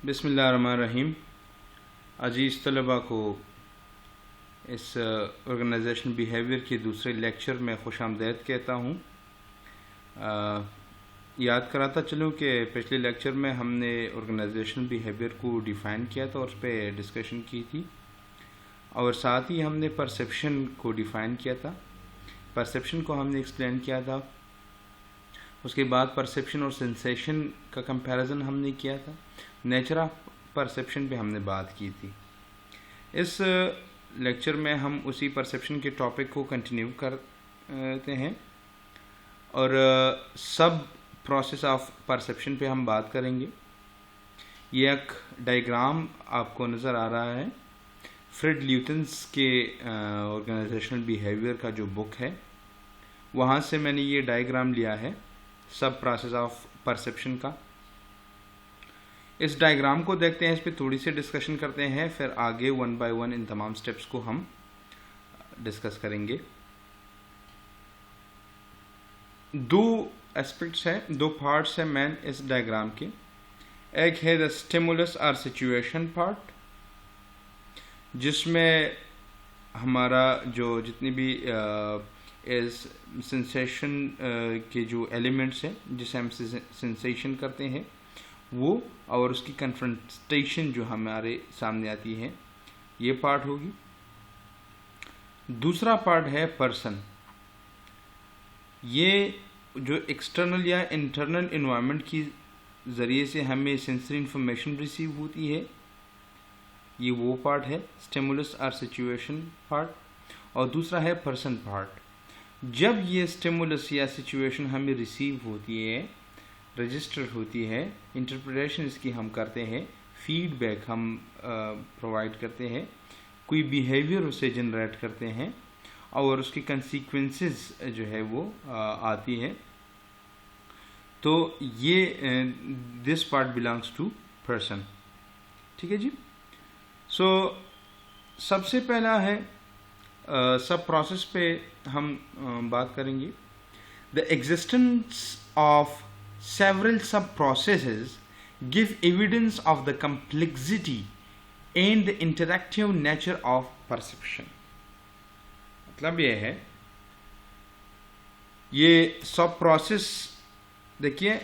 बिस्मिल्लाहिर्रहमानिर्रहीम। अजीज़ तलबा को इस ऑर्गेनाइजेशन बिहेवियर के दूसरे लेक्चर में खुश आमदीद कहता हूँ। याद कराता चलूँ कि पिछले लेक्चर में हमने ऑर्गेनाइजेशन बिहेवियर को डिफ़ाइन किया था और उस पर डिस्कशन की थी, और साथ ही हमने परसेप्शन को डिफ़ाइन किया था। परसेप्शन को हमने एक्सप्लेन किया था। उसके बाद परसेप्शन और सेंसेशन का कंपैरिजन हमने किया था। नेचर ऑफ परसेप्शन पे हमने बात की थी। इस लेक्चर में हम उसी परसेप्शन के टॉपिक को कंटिन्यू करते हैं और सब प्रोसेस ऑफ परसेप्शन पे हम बात करेंगे। ये एक डायग्राम आपको नज़र आ रहा है फ्रेड ल्यूटन्स के ऑर्गेनाइजेशनल बिहेवियर का जो बुक है, वहाँ से मैंने ये डायग्राम लिया है सब प्रोसेस ऑफ परसेप्शन का। इस डायग्राम को देखते हैं, इस पे थोड़ी सी डिस्कशन करते हैं, फिर आगे वन बाय वन इन तमाम स्टेप्स को हम डिस्कस करेंगे। दो एस्पेक्ट्स हैं, दो पार्ट्स हैं मेन इस डायग्राम के। एक है द स्टिमुलस और सिचुएशन पार्ट, जिसमें हमारा जो जितनी भी इस सेंसेशन के जो एलिमेंट्स हैं जिसे हम सेंसेशन करते हैं वो, और उसकी कन्फ्रंटेशन जो हमारे सामने आती है, ये पार्ट होगी। दूसरा पार्ट है पर्सन। ये जो एक्सटर्नल या इंटरनल इन्वायरमेंट की ज़रिए से हमें सेंसरी इंफॉर्मेशन रिसीव होती है, ये वो पार्ट है स्टिमुलस और सिचुएशन पार्ट। और दूसरा है पर्सन पार्ट। जब ये स्टिमुलस या सिचुएशन हमें रिसीव होती है, रजिस्टर होती है, इंटरप्रिटेशन इसकी हम करते हैं, फीडबैक हम प्रोवाइड करते हैं, कोई बिहेवियर उसे जनरेट करते हैं और उसकी कंसीक्वेंसेस जो है वो आती है, तो ये this part belongs to person. ठीक है जी। सो सबसे पहला है सब प्रोसेस पे हम बात करेंगे। The existence of several sub-processes give evidence of the complexity and the interactive nature of perception। मतलब ये है, ये सब प्रोसेस, देखिए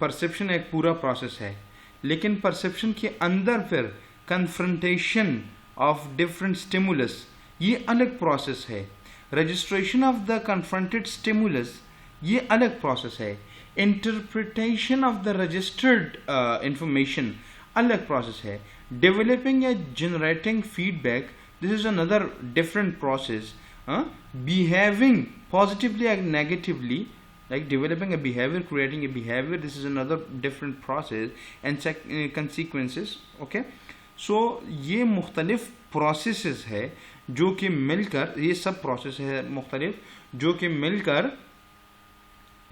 परसेप्शन एक पूरा प्रोसेस है, लेकिन परसेप्शन के अंदर फिर कन्फ्रंटेशन ऑफ डिफरेंट स्टिमुलस, ये अलग प्रोसेस है। Registration of the confronted stimulus, ये अलग प्रोसेस है। Interpretation of the registered information अलग प्रोसेस है। डेवलपिंग या generating feedback, this is another different process. Behaving positively and negatively, like developing a behavior, creating a behavior, this is another different process and consequences। okay, so ये मुख्तलिफ processes है जो कि मिलकर, ये सब प्रोसेस है मुख्तलिफ जो कि मिलकर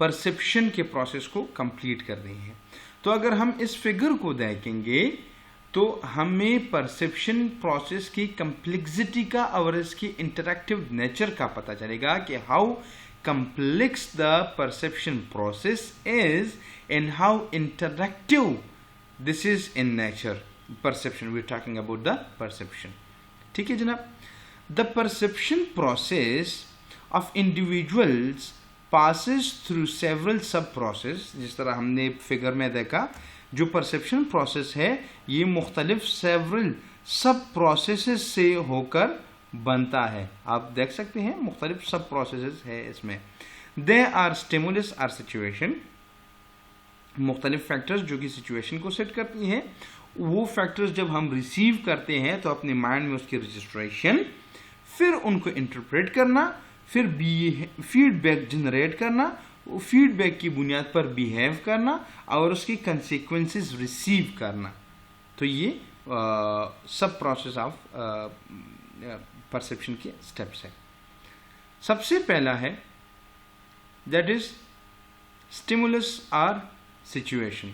परसेप्शन के प्रोसेस को कंप्लीट कर रही है। तो अगर हम इस फिगर को देखेंगे तो हमें परसेप्शन प्रोसेस की कम्प्लेक्सिटी का और इसकी इंटरैक्टिव नेचर का पता चलेगा कि how complex the perception process is and how interactive this is in nature। perception, we're talking about the perception। ठीक है जनाब। the perception process of individuals passes through several sub process। जिस तरह हमने फिगर में देखा, जो परसेप्शन प्रोसेस है ये मुख्तलिफ सेवरल सब प्रोसेसेस से होकर बनता है। आप देख सकते हैं मुख्तलिफ सब प्रोसेसेस है इसमें। They are stimulus or situation, मुख्तलिफ फैक्टर्स जो कि सिचुएशन को सेट करती हैं, वो फैक्टर्स जब हम रिसीव करते हैं तो अपने माइंड में उसकी रजिस्ट्रेशन, फिर उनको इंटरप्रेट करना, फिर फीडबैक जनरेट करना, फीडबैक की बुनियाद पर बिहेव करना और उसकी कंसिक्वेंसेस रिसीव करना। तो ये सब प्रोसेस ऑफ परसेप्शन के स्टेप्स है। सबसे पहला है that is stimulus or situation.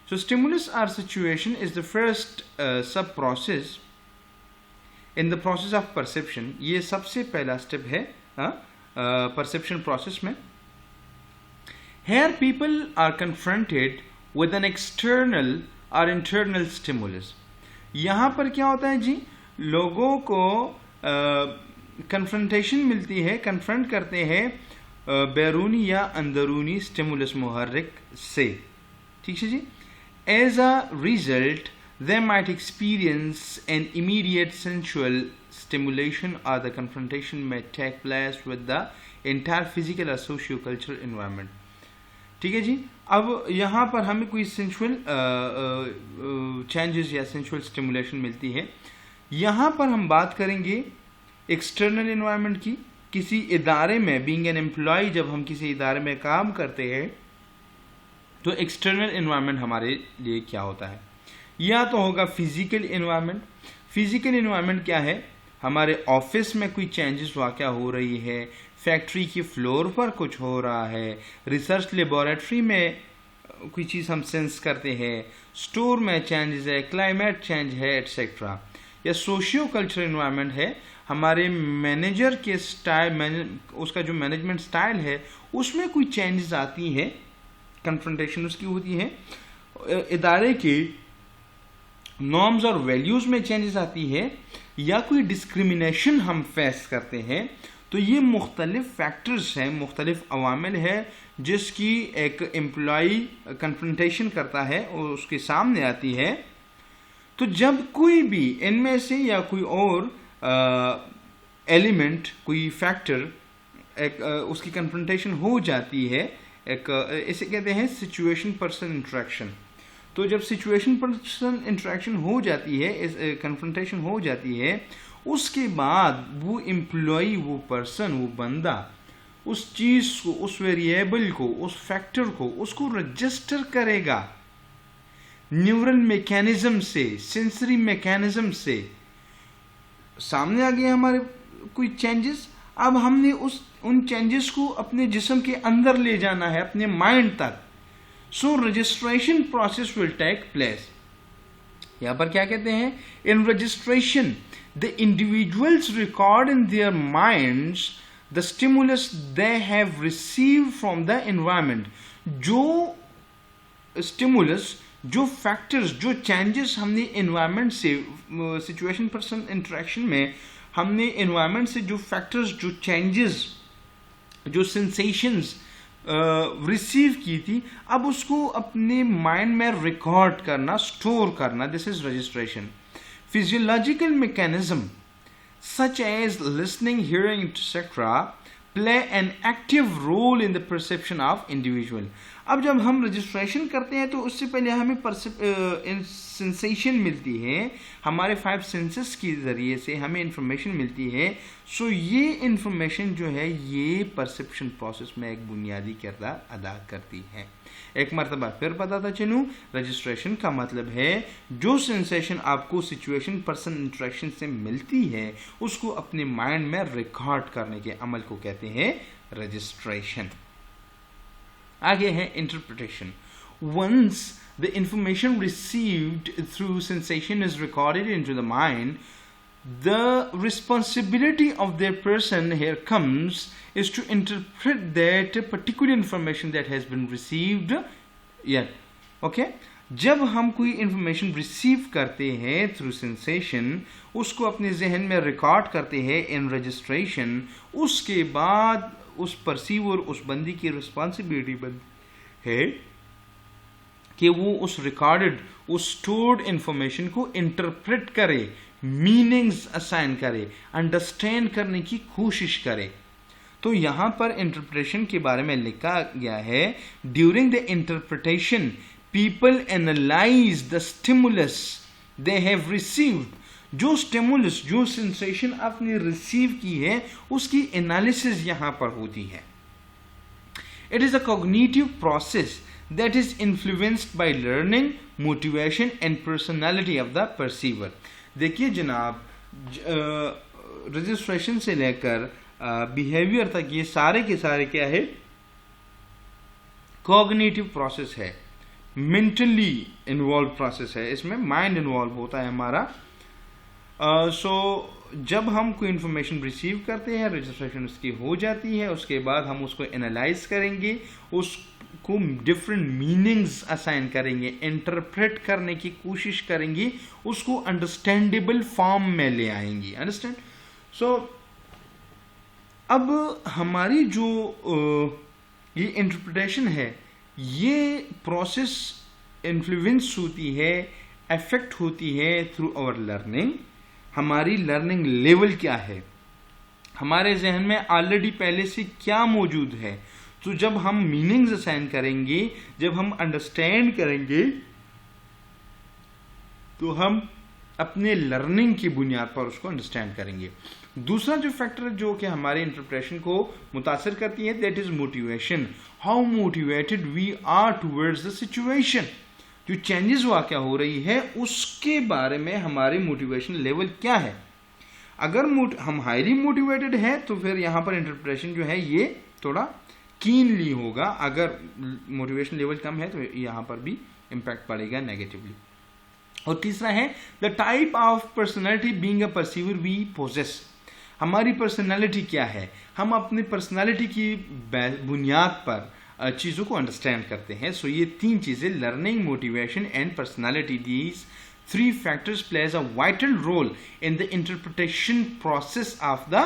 So stimulus or situation is the first sub process in the process of perception. ये सबसे पहला स्टेप है परसेप्शन प्रोसेस में। Here people are confronted with an external और इंटरनल स्टिमुलस। यहाँ पर क्या होता है जी, लोगों को कन्फ्रंटेशन मिलती है, कन्फ्रंट करते हैं बैरूनी या अंदरूनी स्टिमुलस मुहर्रिक से, ठीक है जी। As a result they might experience an immediate sensual stimulation, or the confrontation may take place with the entire physical or socio-cultural environment, ठीक है जी। अब यहाँ पर हमें कोई सेंसुअल चेंजेस या सेंसुअल स्टिमुलेशन मिलती है। यहाँ पर हम बात करेंगे एक्सटर्नल एनवायरनमेंट की। किसी इदारे में बीइंग एन एम्प्लॉय, जब हम किसी इदारे में काम करते हैं तो एक्सटर्नल एनवायरनमेंट हमारे लिए क्या होता है, या तो होगा फिजिकल एनवायरनमेंट। फिजिकल एनवायरनमेंट क्या है, हमारे ऑफिस में कोई चेंजेस वाक़या हो रही है, फैक्ट्री के फ्लोर पर कुछ हो रहा है, रिसर्च लेबोरेटरी में कोई चीज़ हम सेंस करते हैं, स्टोर में चेंजेस है, क्लाइमेट चेंज है, एट्सेट्रा। या सोशियो कल्चरल एनवायरनमेंट है, हमारे मैनेजर के स्टाइल, उसका जो मैनेजमेंट स्टाइल है उसमें कोई चेंजेस आती है, कन्फ्रंटेशन उसकी होती है। इदारे के नॉर्म्स और वैल्यूज़ में चेंजेस आती है, या कोई डिस्क्रिमिनेशन हम फेस करते हैं। तो ये मुख्तलिफ फैक्टर्स हैं, मुख्तलिफ अवामिल है जिसकी एक एम्प्लॉई कन्फ्रंटेशन करता है और उसके सामने आती है। तो जब कोई भी इनमें से या कोई और एलिमेंट, कोई फैक्टर एक उसकी कन्फ्रंटेशन हो जाती है, एक इसे कहते हैं सिचुएशन पर्सन इंटरेक्शन। तो जब सिचुएशन पर्सन इंटरेक्शन हो जाती है, इस कन्फ्रंटेशन हो जाती है, उसके बाद वो एम्प्लॉई, वो पर्सन, वो बंदा उस चीज़ को, उस वेरिएबल को, उस फैक्टर को, उसको रजिस्टर करेगा न्यूरल मैकेनिज्म से, सेंसरी मैकेनिज्म से। सामने आ गया हमारे कोई चेंजेस, अब हमने उन चेंजेस को अपने जिस्म के अंदर ले जाना है, अपने माइंड तक। So registration process will take place. यहां पर क्या कहते हैं, in registration the individuals record in their minds the stimulus they have received from the environment. जो स्टिमुलस, जो फैक्टर्स, जो चेंजेस हमने एनवायरनमेंट से, सिचुएशन पर्सन इंटरेक्शन में हमने एनवायरनमेंट से जो फैक्टर्स, जो चेंजेस, जो सेंसेशंस रिसीव की थी, अब उसको अपने माइंड में रिकॉर्ड करना, स्टोर करना, this is registration. Physiological mechanism such as listening, hearing, etc. play an active role in the perception of individual. अब जब हम रजिस्ट्रेशन करते हैं तो उससे पहले हमें सेंसेशन मिलती है, हमारे 5 सेंसेस के ज़रिए से हमें इंफॉर्मेशन मिलती है। सो ये इंफॉर्मेशन जो है ये परसेप्शन प्रोसेस में एक बुनियादी किरदार अदा करती है। एक मरतबा फिर बताता चलूँ, रजिस्ट्रेशन का मतलब है जो सेंसेशन आपको सिचुएशन पर्सन इंटरेक्शन से मिलती है उसको अपने माइंड में रिकॉर्ड करने के अमल को कहते हैं रजिस्ट्रेशन। आगे है interpretation. Once the information received through sensation is recorded into the mind, the responsibility of the person here comes is to interpret that particular information that has been received. Okay, जब हम कोई information receive करते हैं through sensation, उसको अपने जहन में record करते हैं इन रजिस्ट्रेशन, उसके बाद उस परसीवर, उस बंदी की रिस्पॉन्सिबिलिटी बनती है कि वो उस रिकॉर्डेड, उस स्टोर्ड इंफॉर्मेशन को इंटरप्रेट करे, मीनिंग्स असाइन करे, अंडरस्टैंड करने की कोशिश करे। तो यहाँ पर इंटरप्रिटेशन के बारे में लिखा गया है, during the interpretation people analyse the stimulus they have received. जो स्टिमुलस, जो सेंसेशन आपने रिसीव की है उसकी एनालिसिस यहाँ पर होती है। It is a cognitive process that is influenced by learning, motivation and personality of the perceiver. देखिए जनाब, रजिस्ट्रेशन से लेकर बिहेवियर तक ये सारे के सारे क्या है, कॉग्निटिव प्रोसेस है, मेंटली इन्वॉल्व प्रोसेस है, इसमें माइंड इन्वॉल्व होता है हमारा। सो जब हम कोई इन्फॉर्मेशन रिसीव करते हैं, रजिस्ट्रेशन उसकी हो जाती है, उसके बाद हम उसको एनालाइज करेंगे, उसको डिफरेंट मीनिंग्स असाइन करेंगे, इंटरप्रेट करने की कोशिश करेंगे, उसको अंडरस्टैंडेबल फॉर्म में ले आएंगे। अंडरस्टैंड? सो अब हमारी जो ये इंटरप्रिटेशन है, ये प्रोसेस इन्फ्लुएंस होती है, अफेक्ट होती है थ्रू आवर लर्निंग। हमारी लर्निंग लेवल क्या है, हमारे जहन में ऑलरेडी पहले से क्या मौजूद है। तो जब हम मीनिंग्स असाइन करेंगे, जब हम अंडरस्टैंड करेंगे, तो हम अपने लर्निंग की बुनियाद पर उसको अंडरस्टैंड करेंगे। दूसरा जो फैक्टर जो कि हमारे इंटरप्रेशन को मुतासर करती है, that is motivation. How motivated we are towards the situation. जो चेंजेस वाक़या हो रही है उसके बारे में हमारी मोटिवेशन लेवल क्या है। अगर हम हाईली मोटिवेटेड हैं तो फिर यहाँ पर इंटरप्रेशन जो है ये थोड़ा कीनली होगा। अगर मोटिवेशन लेवल कम है तो यहाँ पर भी इम्पैक्ट पड़ेगा नेगेटिवली। और तीसरा है the type of personality being a perceiver we possess. हमारी पर्सनैलिटी क्या है, हम अपनी पर्सनैलिटी की बुनियाद पर चीज़ों को अंडरस्टैंड करते हैं। सो ये तीन चीज़ें, learning, motivation and personality, these three factors plays a vital role in the interpretation process of the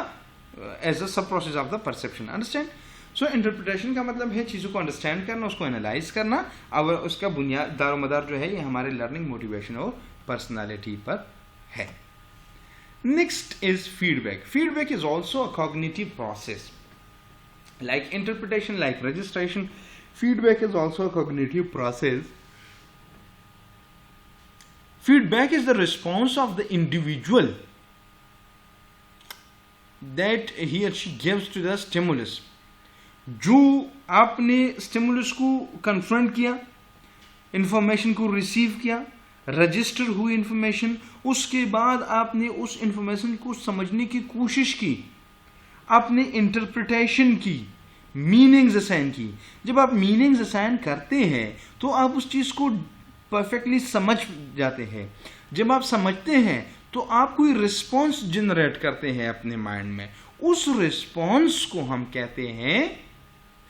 as a sub process of the perception. Understand? So interpretation का मतलब है चीज़ों को अंडरस्टैंड करना, उसको एनालाइज करना, और उसका बुनियाद दारोमदार जो है ये हमारे लर्निंग, मोटिवेशन और पर्सनालिटी पर है। Next is feedback. Feedback is also a cognitive process like interpretation, like registration. Feedback is also a cognitive process. Feedback is the response of the individual that he or she gives to the stimulus. जो आपने stimulus को confront किया, information को receive किया, register हुई information, उसके बाद आपने उस इंफॉर्मेशन को समझने की कोशिश की, आपने इंटरप्रिटेशन की, मीनिंग्स असाइन की। जब आप मीनिंग्स असाइन करते हैं तो आप उस चीज़ को परफेक्टली समझ जाते हैं। जब आप समझते हैं तो आप कोई रिस्पॉन्स जनरेट करते हैं अपने माइंड में, उस रिस्पॉन्स को हम कहते हैं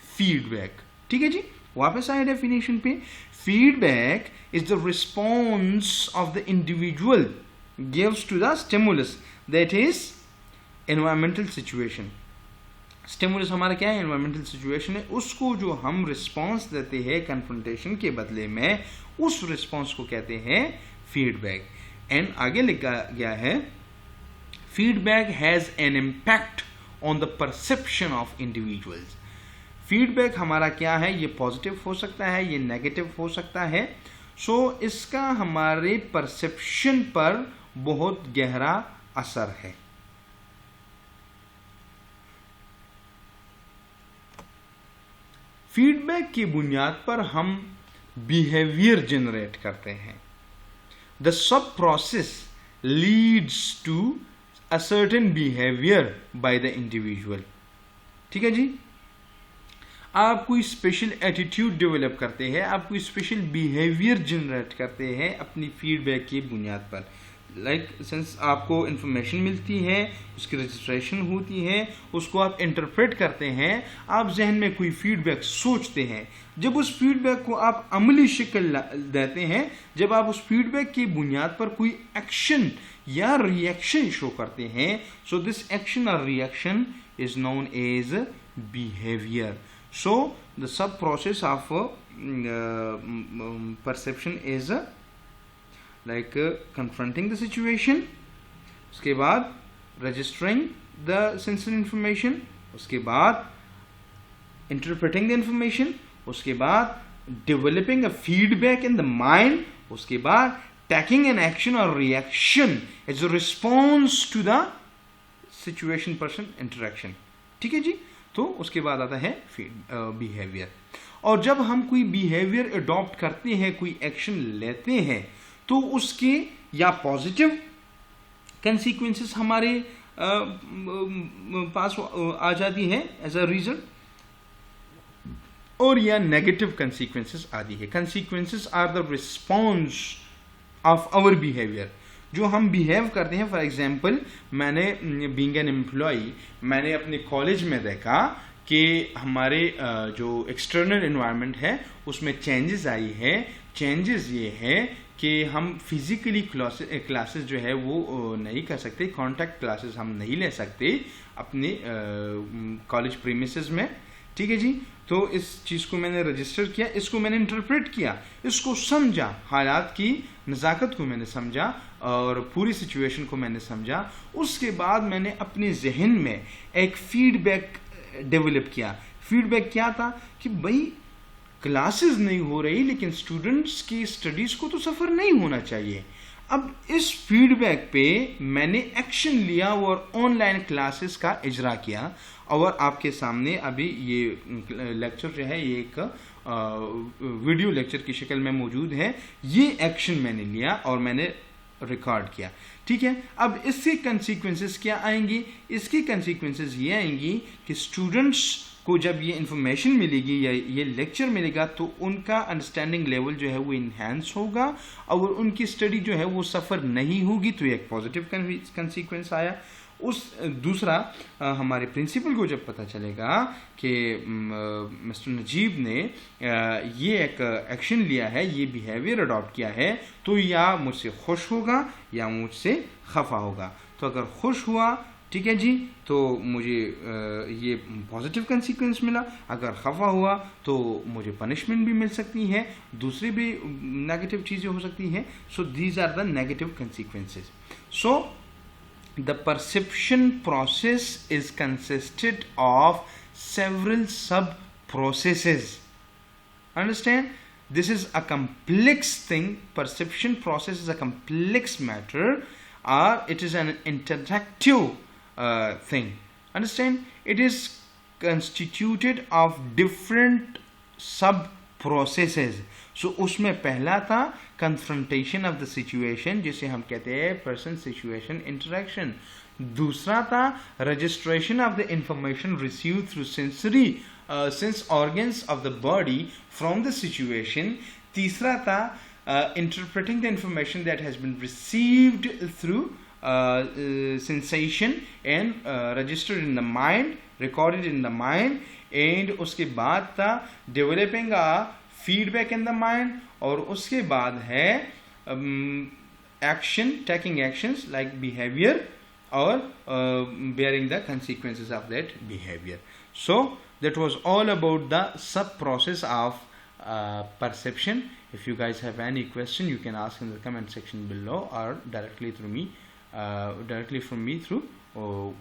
फीडबैक। ठीक है जी, वापस आए डेफिनेशन पे। Feedback is the response of the individual gives to the stimulus, that is environmental situation. Stimulus हमारा क्या है, एनवायरमेंटल सिचुएशन है, उसको जो हम रिस्पॉन्स देते हैं कन्फ्रंटेशन के बदले में, उस रिस्पॉन्स को कहते हैं फीडबैक। एंड आगे लिखा गया है feedback has an impact on the perception of individuals. Feedback हमारा क्या है, ये पॉजिटिव हो सकता है, ये नेगेटिव हो सकता है। सो इसका हमारे परसेप्शन पर बहुत गहरा असर है। फीडबैक की बुनियाद पर हम बिहेवियर जनरेट करते हैं। The sub process leads to a certain behaviour by the individual. ठीक है जी, आप कोई स्पेशल एटीट्यूड डेवलप करते हैं, आप कोई स्पेशल बिहेवियर जनरेट करते हैं अपनी फीडबैक की बुनियाद पर। लाइक सिंस आपको इंफॉर्मेशन मिलती है, उसकी रजिस्ट्रेशन होती है, उसको आप इंटरप्रेट करते हैं, आप जहन में कोई फीडबैक सोचते हैं, जब उस फीडबैक को आप अमली शक्ल देते हैं, जब आप उस फीडबैक की बुनियाद पर कोई एक्शन या रिएक्शन शो करते हैं, सो दिस एक्शन और reaction is known as behaviour. So the sub process of perception is like confronting the situation, उसके बाद registering the sensory information, उसके बाद interpreting the information, उसके बाद developing a feedback in the mind, उसके बाद taking an action or reaction as a response to the situation person interaction। ठीक है जी, तो उसके बाद आता है behavior। और जब हम कोई behavior adopt करते हैं, कोई action लेते हैं, तो उसके या पॉजिटिव कंसीक्वेंसेस हमारे पास आ जाती है एज अ रिजल्ट, और या नेगेटिव कंसीक्वेंसेस आती है। Consequences are the response of our behaviour. जो हम बिहेव करते हैं। फॉर एग्जांपल मैंने बीइंग एन एम्प्लॉय मैंने अपने कॉलेज में देखा कि हमारे जो एक्सटर्नल एनवायरनमेंट है उसमें चेंजेस आई है। चेंजेस ये है कि हम फिजिकली क्लासेस जो है वो नहीं कर सकते, कॉन्टैक्ट क्लासेस हम नहीं ले सकते अपने कॉलेज प्रीमिसेस में, ठीक है जी। तो इस चीज़ को मैंने रजिस्टर किया, इसको मैंने इंटरप्रेट किया, इसको समझा, हालात की नज़ाकत को मैंने समझा और पूरी सिचुएशन को मैंने समझा। उसके बाद मैंने अपने जहन में एक फीडबैक डेवलप किया। फीडबैक क्या था कि भाई क्लासेस नहीं हो रही लेकिन स्टूडेंट्स की स्टडीज को तो सफ़र नहीं होना चाहिए। अब इस फीडबैक पे मैंने एक्शन लिया और ऑनलाइन क्लासेस का इजरा किया और आपके सामने अभी ये लेक्चर जो है ये एक वीडियो लेक्चर की शक्ल में मौजूद है। ये एक्शन मैंने लिया और मैंने रिकॉर्ड किया, ठीक है। अब इसके कंसीक्वेंसेस क्या आएंगी? इसके कंसीक्वेंसेस ये आएंगी कि स्टूडेंट्स को जब ये इंफॉर्मेशन मिलेगी या ये लेक्चर मिलेगा तो उनका अंडरस्टैंडिंग लेवल जो है वो इन्हांस होगा और उनकी स्टडी जो है वो सफ़र नहीं होगी। तो ये एक पॉजिटिव कंसीक्वेंस आया। उस दूसरा हमारे प्रिंसिपल को जब पता चलेगा कि मिस्टर नजीब ने ये एक एक्शन लिया है, ये बिहेवियर अडॉप्ट किया है, तो या मुझसे खुश होगा या मुझसे खफा होगा। तो अगर खुश हुआ ठीक है जी तो मुझे ये पॉजिटिव कंसीक्वेंस मिला, अगर खफा हुआ तो मुझे पनिशमेंट भी मिल सकती है, दूसरी भी नेगेटिव चीज़ें हो सकती हैं। So these are the negative consequences. So the perception process is consisted of several sub processes. Understand, this is a complex thing. Perception process is a complex matter or it is an interactive thing. Understand, it is constituted of different sub processes. सो उसमें पहला था confrontation of the situation, जिसे हम कहते हैं person situation interaction. दूसरा था registration of the information receive through sensory sense organs of the body from the situation. तीसरा था interpreting the information that has been received through sensation and registered in the mind, recorded in the mind, and उसके बाद था developing a feedback in the mind, और उसके बाद है action, taking actions like behavior or bearing the consequences of that behavior. So that was all about the sub process of perception. If you guys have any question you can ask in the comment section below or directly from me through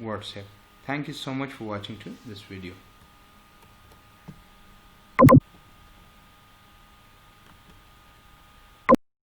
WhatsApp. Thank you so much for watching to this video.